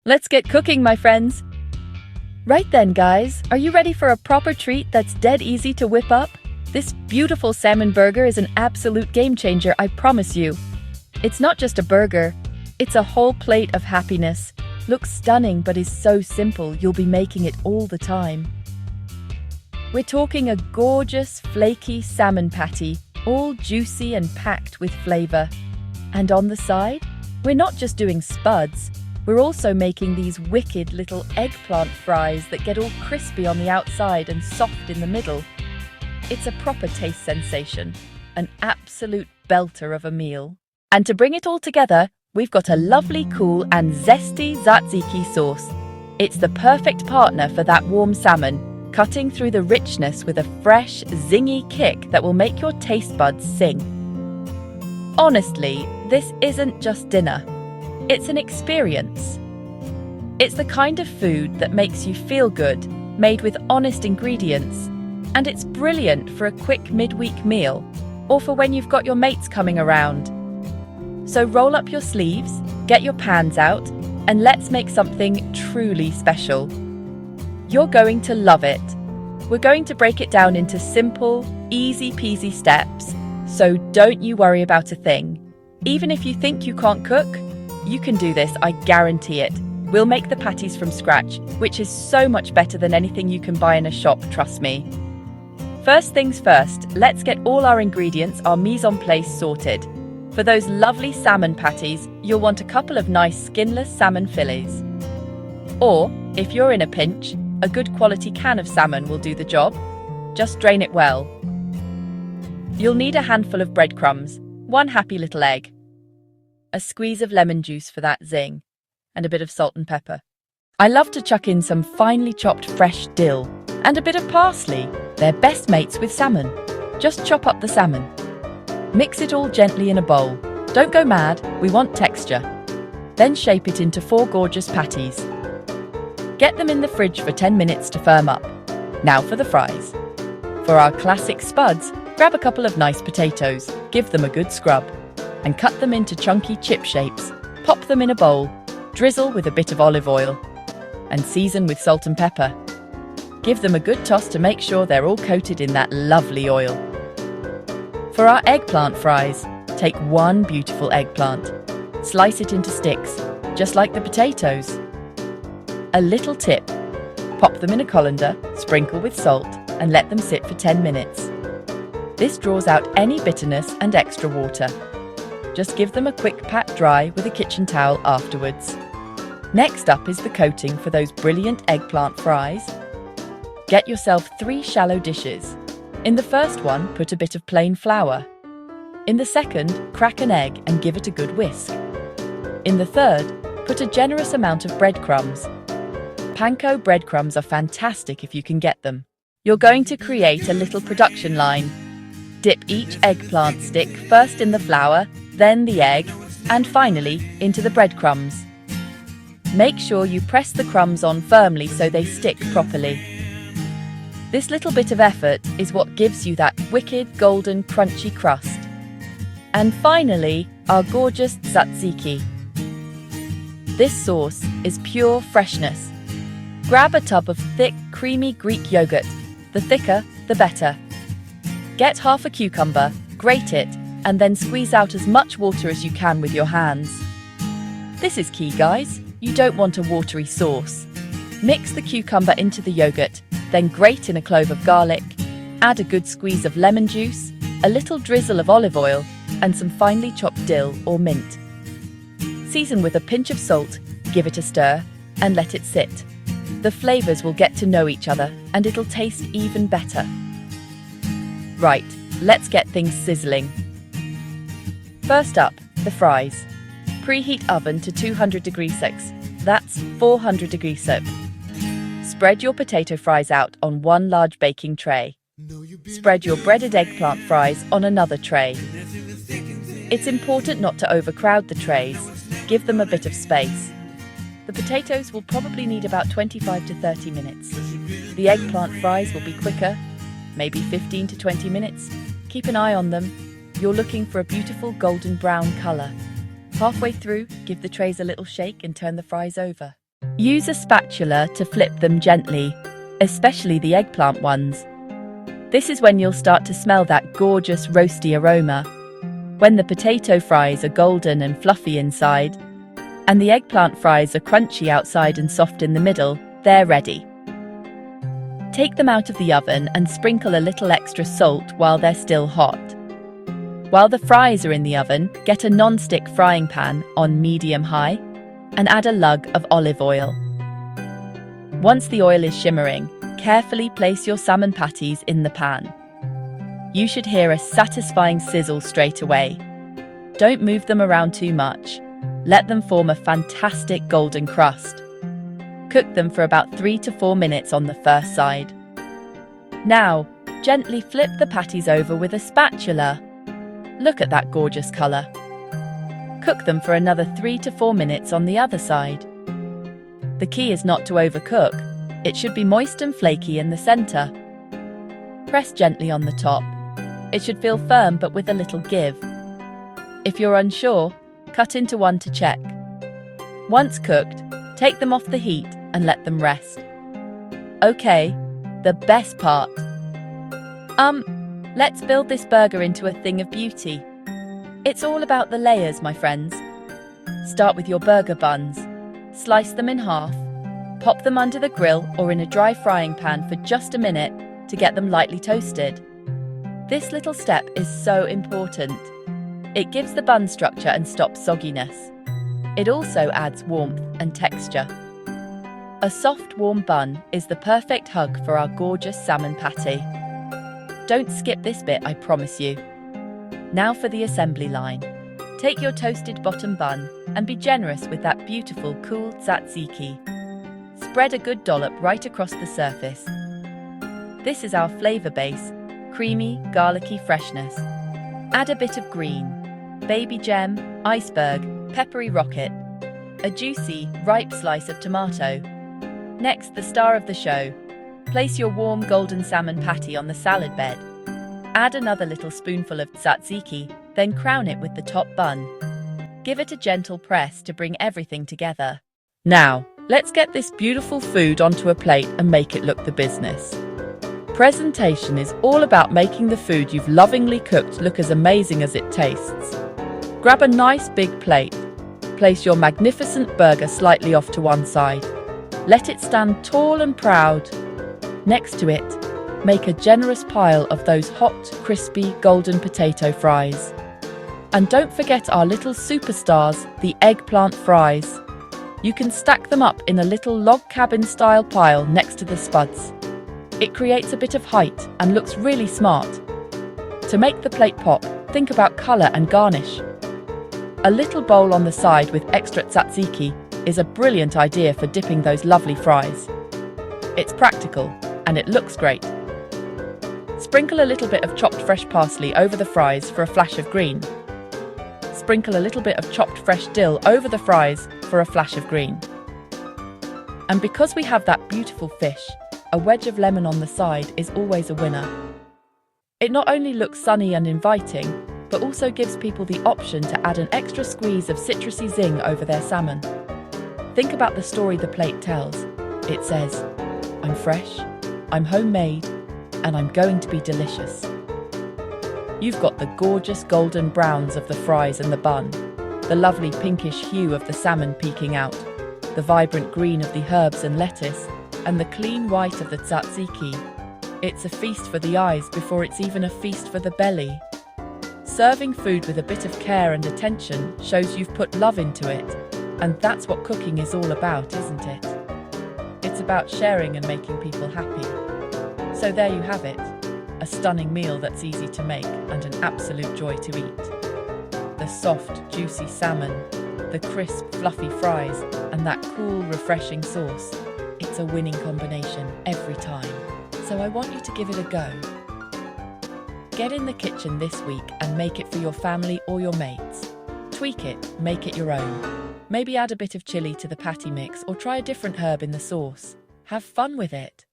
Let's get cooking, my friends! Right then, guys, are you ready for a proper treat that's dead easy to whip up? This beautiful salmon burger is an absolute game changer, I promise you. It's not just a burger, it's a whole plate of happiness. Looks stunning but is so simple, you'll be making it all the time. We're talking a gorgeous, flaky salmon patty, all juicy and packed with flavor. And on the side, we're not just doing spuds, we're also making these wicked little eggplant fries that get all crispy on the outside and soft in the middle. It's a proper taste sensation, an absolute belter of a meal. And to bring it all together, we've got a lovely, cool and zesty tzatziki sauce. It's the perfect partner for that warm salmon, cutting through the richness with a fresh, zingy kick that will make your taste buds sing. Honestly, this isn't just dinner. It's an experience. It's the kind of food that makes you feel good, made with honest ingredients, and it's brilliant for a quick midweek meal or for when you've got your mates coming around. So roll up your sleeves, get your pans out, and let's make something truly special. You're going to love it. We're going to break it down into simple, easy-peasy steps, so don't you worry about a thing. Even if you think you can't cook, you can do this, I guarantee it. We'll make the patties from scratch, which is so much better than anything you can buy in a shop, trust me. First things first, let's get all our ingredients, our mise en place sorted. For those lovely salmon patties, you'll want a couple of nice skinless salmon fillets. Or, if you're in a pinch, a good quality can of salmon will do the job. Just drain it well. You'll need a handful of breadcrumbs, one happy little egg, a squeeze of lemon juice for that zing, and a bit of salt and pepper. I love to chuck in some finely chopped fresh dill and a bit of parsley. They're best mates with salmon. Just chop up the salmon. Mix it all gently in a bowl. Don't go mad, we want texture. Then shape it into 4 gorgeous patties. Get them in the fridge for 10 minutes to firm up. Now for the fries. For our classic spuds, grab a couple of nice potatoes, give them a good scrub, and cut them into chunky chip shapes. Pop them in a bowl, drizzle with a bit of olive oil, and season with salt and pepper. Give them a good toss to make sure they're all coated in that lovely oil. For our eggplant fries, take 1 beautiful eggplant. Slice it into sticks, just like the potatoes. A little tip, pop them in a colander, sprinkle with salt, and let them sit for 10 minutes. This draws out any bitterness and extra water. Just give them a quick pat dry with a kitchen towel afterwards. Next up is the coating for those brilliant eggplant fries. Get yourself 3 shallow dishes. In the first one, put a bit of plain flour. In the second, crack an egg and give it a good whisk. In the third, put a generous amount of breadcrumbs. Panko breadcrumbs are fantastic if you can get them. You're going to create a little production line. Dip each eggplant stick first in the flour, then the egg, and finally into the breadcrumbs. Make sure you press the crumbs on firmly so they stick properly. This little bit of effort is what gives you that wicked golden crunchy crust. And finally, our gorgeous tzatziki. This sauce is pure freshness. Grab a tub of thick, creamy Greek yogurt. The thicker, the better. Get half a cucumber, grate it, and then squeeze out as much water as you can with your hands. This is key, guys. You don't want a watery sauce. Mix the cucumber into the yogurt, then grate in a clove of garlic, add a good squeeze of lemon juice, a little drizzle of olive oil, and some finely chopped dill or mint. Season with a pinch of salt, give it a stir, and let it sit. The flavors will get to know each other, and it'll taste even better. Right, let's get things sizzling. First up, the fries. Preheat oven to 200 degrees Celsius. That's 400 degrees soap. Spread your potato fries out on 1 large baking tray. Spread your breaded eggplant fries on another tray. It's important not to overcrowd the trays. Give them a bit of space. The potatoes will probably need about 25 to 30 minutes. The eggplant fries will be quicker, maybe 15 to 20 minutes. Keep an eye on them. You're looking for a beautiful golden brown colour. Halfway through, give the trays a little shake and turn the fries over. Use a spatula to flip them gently, especially the eggplant ones. This is when you'll start to smell that gorgeous roasty aroma. When the potato fries are golden and fluffy inside, and the eggplant fries are crunchy outside and soft in the middle, they're ready. Take them out of the oven and sprinkle a little extra salt while they're still hot. While the fries are in the oven, get a non-stick frying pan on medium-high and add a lug of olive oil. Once the oil is shimmering, carefully place your salmon patties in the pan. You should hear a satisfying sizzle straight away. Don't move them around too much. Let them form a fantastic golden crust. Cook them for about 3 to 4 minutes on the first side. Now, gently flip the patties over with a spatula. Look at that gorgeous colour. Cook them for another 3 to 4 minutes on the other side. The key is not to overcook. It should be moist and flaky in the centre. Press gently on the top. It should feel firm but with a little give. If you're unsure, cut into one to check. Once cooked, take them off the heat and let them rest. Okay, the best part. Let's build this burger into a thing of beauty. It's all about the layers, my friends. Start with your burger buns. Slice them in half. Pop them under the grill or in a dry frying pan for just a minute to get them lightly toasted. This little step is so important. It gives the bun structure and stops sogginess. It also adds warmth and texture. A soft, warm bun is the perfect hug for our gorgeous salmon patty. Don't skip this bit, I promise you. Now for the assembly line. Take your toasted bottom bun and be generous with that beautiful, cool tzatziki. Spread a good dollop right across the surface. This is our flavor base, creamy, garlicky freshness. Add a bit of green, baby gem, iceberg, peppery rocket, a juicy, ripe slice of tomato. Next, the star of the show. Place your warm golden salmon patty on the salad bed. Add another little spoonful of tzatziki, then crown it with the top bun. Give it a gentle press to bring everything together. Now, let's get this beautiful food onto a plate and make it look the business. Presentation is all about making the food you've lovingly cooked look as amazing as it tastes. Grab a nice big plate. Place your magnificent burger slightly off to one side. Let it stand tall and proud. Next to it, make a generous pile of those hot, crispy, golden potato fries. And don't forget our little superstars, the eggplant fries. You can stack them up in a little log cabin-style pile next to the spuds. It creates a bit of height and looks really smart. To make the plate pop, think about colour and garnish. A little bowl on the side with extra tzatziki is a brilliant idea for dipping those lovely fries. It's practical and it looks great. Sprinkle a little bit of chopped fresh parsley over the fries for a flash of green. Sprinkle a little bit of chopped fresh dill over the fries for a flash of green. And because we have that beautiful fish, a wedge of lemon on the side is always a winner. It not only looks sunny and inviting, but also gives people the option to add an extra squeeze of citrusy zing over their salmon. Think about the story the plate tells. It says, I'm fresh, I'm homemade, and I'm going to be delicious. You've got the gorgeous golden browns of the fries and the bun, the lovely pinkish hue of the salmon peeking out, the vibrant green of the herbs and lettuce, and the clean white of the tzatziki. It's a feast for the eyes before it's even a feast for the belly. Serving food with a bit of care and attention shows you've put love into it, and that's what cooking is all about, isn't it? It's about sharing and making people happy. So there you have it, a stunning meal that's easy to make and an absolute joy to eat. The soft, juicy salmon, the crisp, fluffy fries, and that cool, refreshing sauce. It's a winning combination every time. So I want you to give it a go. Get in the kitchen this week and make it for your family or your mates. Tweak it, make it your own. Maybe add a bit of chili to the patty mix or try a different herb in the sauce. Have fun with it.